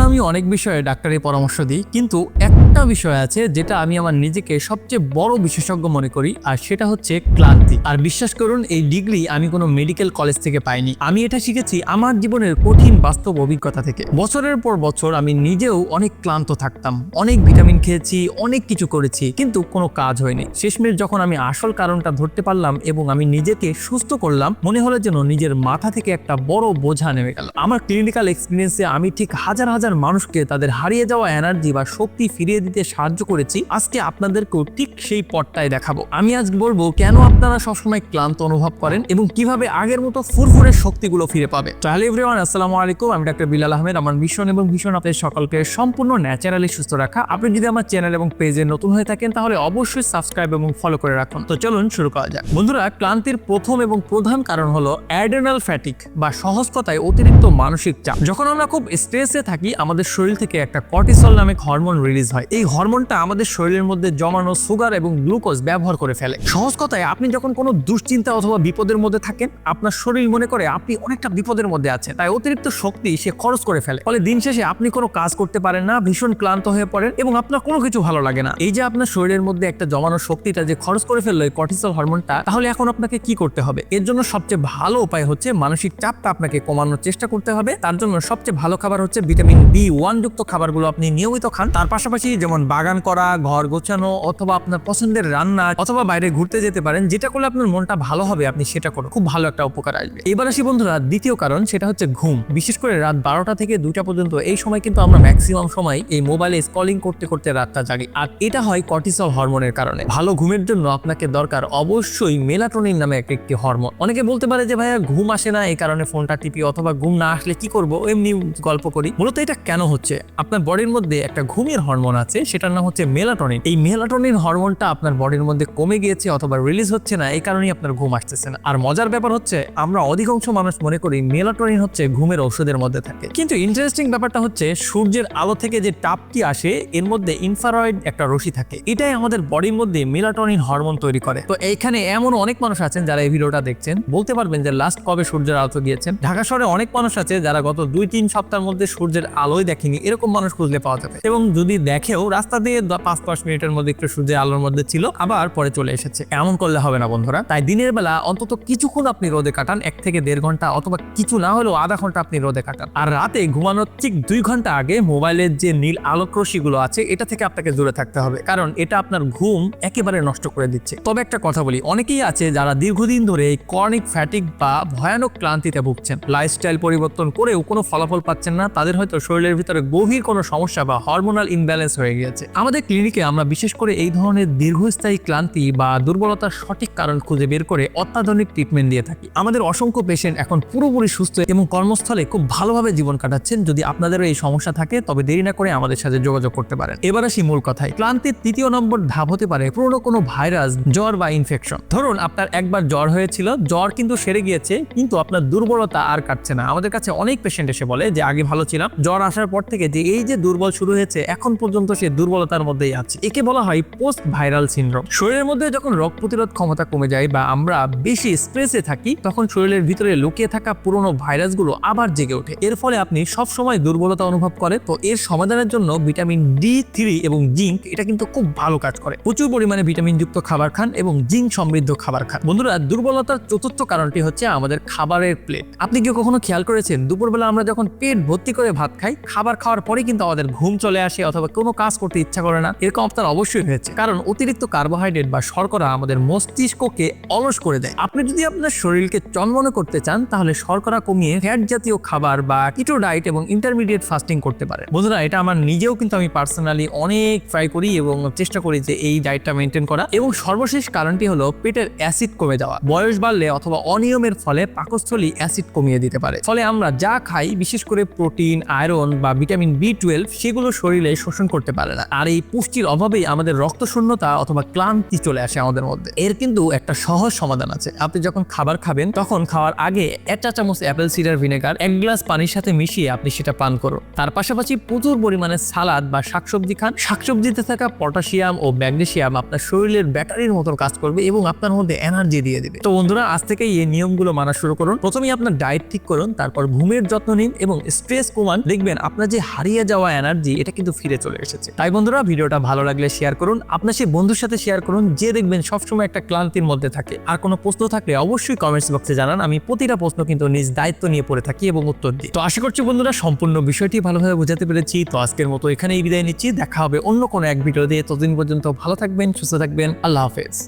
আমি অনেক বিষয়ে ডাক্তারি পরামর্শ দিই, কিন্তু একটা বিষয় আছে যেটা আমি আমার নিজেকে সবচেয়ে বড় বিশেষজ্ঞ মনে করি, আর সেটা হচ্ছে ক্লান্তি। আর বিশ্বাস করুন, এই ডিগ্রি আমি কোনো মেডিকেল কলেজ থেকে পাইনি। আমি এটা শিখেছি আমার জীবনের কঠিন বাস্তব অভিজ্ঞতা থেকে। বছরের পর বছর আমি নিজেও অনেক ক্লান্ত থাকতাম, অনেক ভিটামিন খেয়েছি, অনেক কিছু করেছি, কিন্তু কোনো কাজ হয়নি। শেষমেশ যখন আমি আসল কারণটা ধরতে পারলাম এবং আমি নিজেকে সুস্থ করলাম, মনে হলো যেন নিজের মাথা থেকে একটা বড় বোঝা নেমে গেল। আমার ক্লিনিক্যাল এক্সপিরিয়েন্সে আমি ঠিক হাজার হাজার মানুষকে তাদের হারিয়ে যাওয়া এনার্জি বা শক্তি ফিরিয়ে দিতে সাহায্য করেছি। আজকে আপনাদেরকেও ঠিক সেই পথটাই দেখাবো। আমি আজ বলবো কেন আপনারা সবসময় ক্লান্ত অনুভব করেন এবং কিভাবে আগের মতো ফুরফুরে শক্তিগুলো ফিরে পাবে। তো হ্যালো এভরিওয়ান, আসসালামু আলাইকুম। আমি ডাক্তার বিলাল আহমেদ। আমার মিশন এবং ভিশন আপনাদের সকলকে সম্পূর্ণ ন্যাচারালি সুস্থ রাখা। আপনি যদি আমার চ্যানেল এবং পেজে নতুন হয়ে থাকেন তাহলে অবশ্যই সাবস্ক্রাইব এবং ফলো করে রাখুন। তো চলুন শুরু করা যাক। বন্ধুরা, ক্লান্তির প্রথম এবং প্রধান কারণ হলো অ্যাড্রেনাল ফ্যাটিক বা সহজ কথায় অতিরিক্ত মানসিক চাপ। যখন আমরা খুব স্ট্রেসে থাকি, আমাদের শরীর থেকে একটা কর্টিসল নামক হরমোন রিলিজ হয়। এই হরমোনটা আমাদের শরীরের মধ্যে জমানো সুগার এবং গ্লুকোজ ব্যবহার করে ফেলে। সহজ কথায়, আপনি যখন কোনো দুশ্চিন্তা অথবা বিপদের মধ্যে থাকেন, আপনার শরীর মনে করে আপনি অনেকটা বিপদের মধ্যে আছেন, তাই অতিরিক্ত শক্তি সে খরচ করে ফেলে। ফলে দিন শেষে আপনি কোনো কাজ করতে পারেন না, ভীষণ ক্লান্ত হয়ে পড়েন এবং আপনার কোনো কিছু ভালো লাগে না। এই যে আপনার শরীরের মধ্যে একটা জমানো শক্তিটা যে খরচ করে ফেললো এই কর্টিসল হরমোনটা, তাহলে এখন আপনাকে কি করতে হবে? এর জন্য সবচেয়ে ভালো উপায় হচ্ছে মানসিক চাপটা আপনাকে কমানোর চেষ্টা করতে হবে। তার জন্য সবচেয়ে ভালো খাবার হচ্ছে ভিটামিন B1 যুক্ত খাবারগুলো আপনি নিয়মিত খান। তার পাশাপাশি যেমন বাগান করা, ঘর গোছানো, অথবা আপনার পছন্দের রান্না, অথবা বাইরে ঘুরতে যেতে পারেন। যেটা করলে আপনার মনটা ভালো হবে আপনি সেটা করুন, খুব ভালো একটা উপকার আসবে। এবার আসি বন্ধুরা দ্বিতীয় কারণ, সেটা হচ্ছে ঘুম। বিশেষ করে রাত 12টা থেকে 2টা পর্যন্ত এই সময় কিন্তু আমরা ম্যাক্সিমাম সময় এই মোবাইলে স্ক্রলিং করতে করতে রাতটা জাগি, আর এটা হয় কর্টিসল হরমোনের কারণে। ভালো ঘুমের জন্য আপনাকে দরকার অবশ্যই মেলাটোনিন নামে একটি হরমোন। অনেকে বলতে পারে যে ভাইয়া ঘুম আসে না, এই কারণে ফোনটা টিপি, অথবা ঘুম না আসলে কি করব, এমনি গল্প করি। মূলত এটা কেন হচ্ছে? আপনার বডির মধ্যে একটা ঘুমের হরমোন আছে, সেটার নাম হচ্ছে মেলাটোনিন। এই মেলাটোনিন হরমোনটা আপনার বডির মধ্যে কমে গিয়েছে অথবা রিলিজ হচ্ছে না, এই কারণেই আপনার ঘুম আসতেছে না। আর মজার ব্যাপার হচ্ছে, আমরা অধিকাংশ মানুষ মনে করি মেলাটোনিন হচ্ছে ঘুমের ঔষধের মধ্যে থাকে, কিন্তু ইন্টারেস্টিং ব্যাপারটা হচ্ছে সূর্যের আলো থেকে যে তাপটি আসে এর মধ্যে ইনফ্রারেড একটা রশ্মি থাকে, এটাই আমাদের বডির মধ্যে মেলাটোনিন হরমোন তৈরি করে। তো এইখানে এমন অনেক মানুষ আছেন যারা এই ভিডিওটা দেখছেন, বলতে পারবেন যে লাস্ট কবে সূর্যের আলো গিয়েছেন। ঢাকা শহরে অনেক মানুষ আছে যারা গত 2-3 সপ্তাহের মধ্যে সূর্যের আলোই দেখেনি, এরকম মানুষ খুঁজলে পাওয়া যাবে। এবং যদি দেখেও রাস্তা দিয়ে 5-10 মিনিটের মধ্যে একটু সূর্যের আলোর মধ্যে ছিল, আবার পরে চলে এসেছে। এমন করলে হবে না বন্ধুরা। তাই দিনের বেলা অন্তত কিছুক্ষণ আপনি রোদে কাটান, 1 থেকে 1.5 ঘন্টা, অথবা কিছু না হলেও আধা ঘন্টা আপনি রোদে কাটান। আর রাতে ঘুমানোর ঠিক 2 ঘন্টা আগে মোবাইলের যে নীল আলোক রশ্মিগুলো আছে এটা থেকে আপনাকে দূরে থাকতে হবে, কারণ এটা আপনার ঘুম একেবারে নষ্ট করে দিচ্ছে। তবে একটা কথা বলি, অনেকেই আছে যারা দীর্ঘদিন ধরে এই ক্রনিক ফ্যাটিক বা ভয়ানক ক্লান্তিতে ভুগছেন, লাইফস্টাইল পরিবর্তন করেও কোনো ফলাফল পাচ্ছেন না। তাদের হয়তো শরীরের ভিতরে গভীর কোনো সমস্যা বা হরমোনাল ইমব্যালেন্স হয়ে গিয়েছে। আমাদের ক্লিনিকে আমরা বিশেষ করে এই ধরনের দীর্ঘস্থায়ী ক্লান্তি বা দুর্বলতার সঠিক কারণ খুঁজে বের করে অত্যাধুনিক ট্রিটমেন্ট দিয়ে থাকি। আমাদের অসংখ্য পেশেন্ট এখন পুরোপুরি সুস্থ এবং কর্মস্থলে খুব ভালোভাবে জীবন কাটাচ্ছেন। যদি আপনাদেরও এই সমস্যা থাকে তবে দেরি না করে আমাদের সাথে যোগাযোগ করতে পারেন। এবার আসি মূল কথায়। ক্লান্তির 3য় নম্বর ধাপ হতে পারে পুরনো কোনো ভাইরাস, জ্বর বা ইনফেকশন। ধরুন আপনার একবার জ্বর হয়েছিল, জ্বর কিন্তু সেরে গিয়েছে, কিন্তু আপনার দুর্বলতা আর কাটছে না। আমাদের কাছে অনেক পেশেন্ট এসে বলে যে আগে ভালো ছিলাম, জ্বর আসার পর থেকে যে এই যে দুর্বল শুরু হয়েছে, এখন পর্যন্ত সে দুর্বলতার মধ্যেই আছে। একে বলা হয় পোস্ট ভাইরাল সিনড্রোম। শরীরের মধ্যে যখন রোগ প্রতিরোধ ক্ষমতা কমে যায় বা আমরা বেশি স্ট্রেসে থাকি, তখন শরীরের ভিতরে লুকিয়ে থাকা পুরনো ভাইরাসগুলো আবার জেগে ওঠে। এর ফলে আপনি সব সময় দুর্বলতা অনুভব করেন। তো এর সমাধানের জন্য ভিটামিন D3 এবং জিঙ্ক এটা কিন্তু খুব ভালো কাজ করে। প্রচুর পরিমাণে ভিটামিন যুক্ত খাবার খান এবং জিঙ্ক সমৃদ্ধ খাবার খান। বন্ধুরা, দুর্বলতার 4র্থ কারণটি হচ্ছে আমাদের খাবারের প্লেট। আপনি কি কখনো খেয়াল করেছেন, দুপুরবেলা আমরা যখন পেট ভর্তি করে ভাত খাই, খাবার খাওয়ার পরে কিন্তু আমাদের ঘুম চলে আসে অথবা কোনো কাজ করতে ইচ্ছা করে না? এরকম আপনার অবশ্যই হয়েছে, কারণ অতিরিক্ত কার্বোহাইড্রেট বা শর্করা আমাদের মস্তিষ্ককে অলস করে দেয়। আপনি যদি আপনার শরীরকে চনমনে করতে চান তাহলে শর্করা কমিয়ে ফ্যাট জাতীয় খাবার বা কিটো ডায়েট এবং ইন্টারমিডিয়েট ফাস্টিং করতে পারেন। বন্ধুরা, এটা আমার নিজেও কিন্তু আমি পার্সোনালি অনেক ট্রাই করি এবং চেষ্টা করি যে এই ডায়েটটা মেনটেন করা। এবং সর্বশেষ কারণটি হলো পেটের অ্যাসিড কমে যাওয়া। বয়স বাড়লে অথবা অনিয়মের ফলে পাকস্থলী অ্যাসিড কমিয়ে দিতে পারে। ফলে আমরা যা খাই, বিশেষ করে প্রোটিন, আয়রন বা ভিটামিন B12, সেগুলো শরীরে শোষণ করতে পারে না। আর এই পুষ্টির অভাবেই আমাদের রক্ত শূন্যতা অথবা ক্লান্তি চলে আসে আমাদের মধ্যে। এর কিন্তু একটা সহজ সমাধান আছে। আপনি যখন খাবার খাবেন তখন খাওয়ার আগে 1 চা চামচ অ্যাপেল সিডার ভিনেগার 1 গ্লাস পানির সাথে মিশিয়ে আপনি সেটা পান করুন। তার পাশাপাশি প্রচুর পরিমাণে সালাদ বা শাকসবজি খান। শাকসবজিতে থাকা পটাশিয়াম ও ম্যাগনেসিয়াম আপনার শরীরের ব্যাটারির মতো কাজ করবে এবং আপনার মধ্যে এনার্জি দিয়ে দিবে। তো বন্ধুরা, আজ থেকেই এই নিয়মগুলো মানা শুরু করুন। প্রথমেই আপনার ডায়েট ঠিক করুন, তারপর ঘুমের যত্ন নিন এবং স্ট্রেস কমান। দেখবেন আপনার যে হারিয়ে যাওয়া এনার্জি এটা কিন্তু ফিরে চলে এসেছে। তাই বন্ধুরা, ভিডিওটা ভালো লাগলে শেয়ার করুন, আপনার সেই বন্ধুর সাথে শেয়ার করুন যে দেখবেন সবসময় একটা ক্লান্তির মধ্যে থাকে। আর কোনো প্রশ্ন থাকলে অবশ্যই কমেন্টস বক্সে জানান। আমি প্রতিটা প্রশ্ন কিন্তু নিজ দায়িত্ব নিয়ে পড়ে থাকি এবং উত্তর দিই। তো আশা করছি বন্ধুরা সম্পূর্ণ বিষয়টি ভালোভাবে বোঝাতে পেরেছি। তো আজকের মতো এখানেই বিদায় নিচ্ছি। দেখা হবে অন্য কোনো এক ভিডিও দিয়ে। ততদিন পর্যন্ত ভালো থাকবেন, সুস্থ থাকবেন। আল্লাহ হাফেজ।